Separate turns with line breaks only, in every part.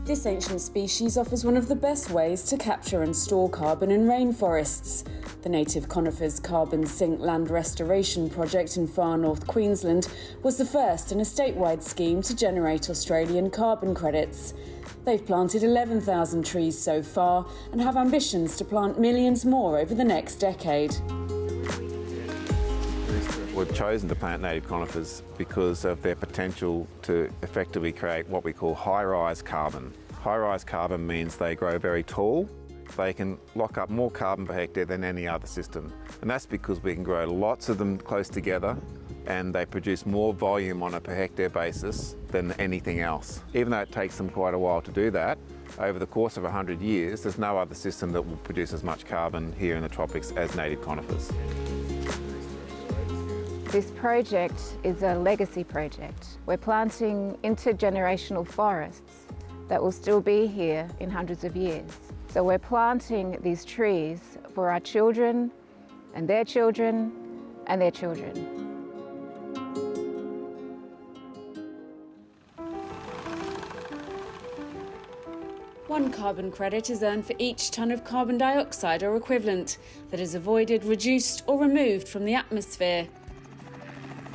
This ancient species offers one of the best ways to capture and store carbon in rainforests. The native conifers carbon sink land restoration project in far north Queensland was the first in a statewide scheme to generate Australian carbon credits. They've planted 11,000 trees so far and have ambitions to plant millions more over the next decade.
We've chosen to plant native conifers because of their potential to effectively create what we call high-rise carbon. High-rise carbon means they grow very tall. They can lock up more carbon per hectare than any other system. And that's because we can grow lots of them close together and they produce more volume on a per hectare basis than anything else. Even though it takes them quite a while to do that, over the course of 100 years, there's no other system that will produce as much carbon here in the tropics as native conifers.
This project is a legacy project. We're planting intergenerational forests that will still be here in hundreds of years. So we're planting these trees for our children and their children and their children.
One carbon credit is earned for each tonne of carbon dioxide or equivalent that is avoided, reduced or removed from the atmosphere.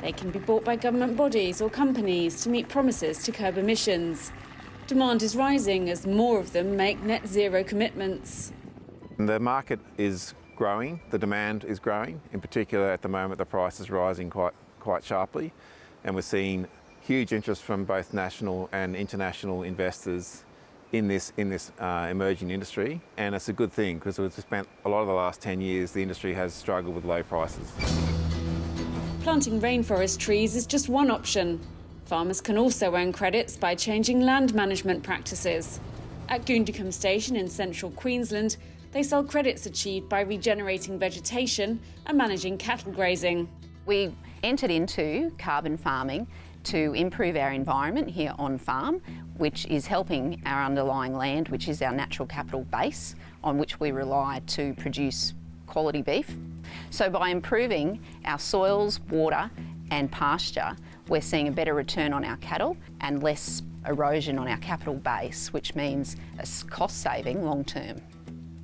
They can be bought by government bodies or companies to meet promises to curb emissions. Demand is rising as more of them make net zero commitments.
The market is growing, the demand is growing. In particular, at the moment, the price is rising quite sharply, and we're seeing huge interest from both national and international investors in this emerging industry, and it's a good thing because we've spent a lot of the last 10 years, the industry has struggled with low prices.
Planting rainforest trees is just one option. Farmers can also earn credits by changing land management practices. At Goondicum Station in central Queensland, they sell credits achieved by regenerating vegetation and managing cattle grazing.
We entered into carbon farming to improve our environment here on farm, which is helping our underlying land, which is our natural capital base on which we rely to produce quality beef. So by improving our soils, water and pasture, we're seeing a better return on our cattle and less erosion on our capital base, which means a cost saving long term.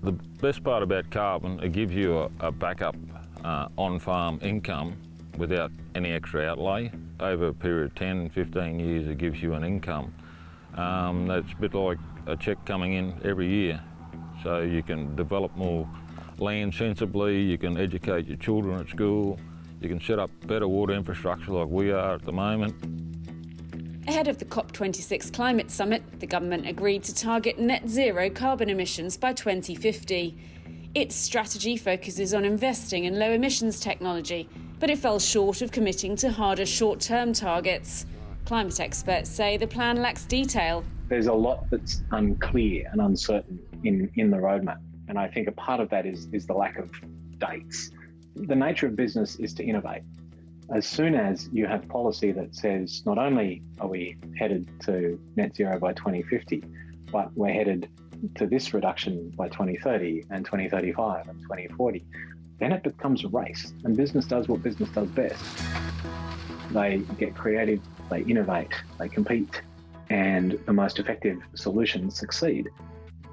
The best part about carbon, it gives you a backup on-farm income without any extra outlay. Over a period of 10, 15 years, it gives you an income. That's a bit like a cheque coming in every year. So you can develop more land sensibly, you can educate your children at school, you can set up better water infrastructure like we are at the moment.
Ahead of the COP26 climate summit, the government agreed to target net zero carbon emissions by 2050. Its strategy focuses on investing in low emissions technology, but it fell short of committing to harder short-term targets. Climate experts say the plan lacks detail.
There's a lot that's unclear and uncertain in the roadmap. And I think a part of that is the lack of dates. The nature of business is to innovate. As soon as you have policy that says not only are we headed to net zero by 2050, but we're headed to this reduction by 2030 and 2035 and 2040, then it becomes a race. And business does what business does best. They get creative, they innovate, they compete, and the most effective solutions succeed.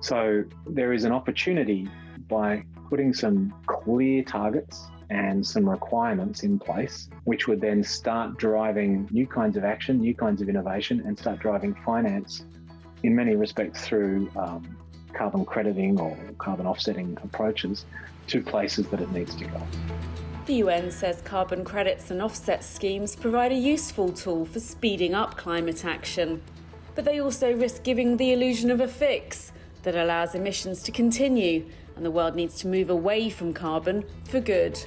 So there is an opportunity by putting some clear targets and some requirements in place, which would then start driving new kinds of action, new kinds of innovation, and start driving finance in many respects through carbon crediting or carbon offsetting approaches to places that it needs to go.
The UN says carbon credits and offset schemes provide a useful tool for speeding up climate action. But they also risk giving the illusion of a fix that allows emissions to continue, and the world needs to move away from carbon for good.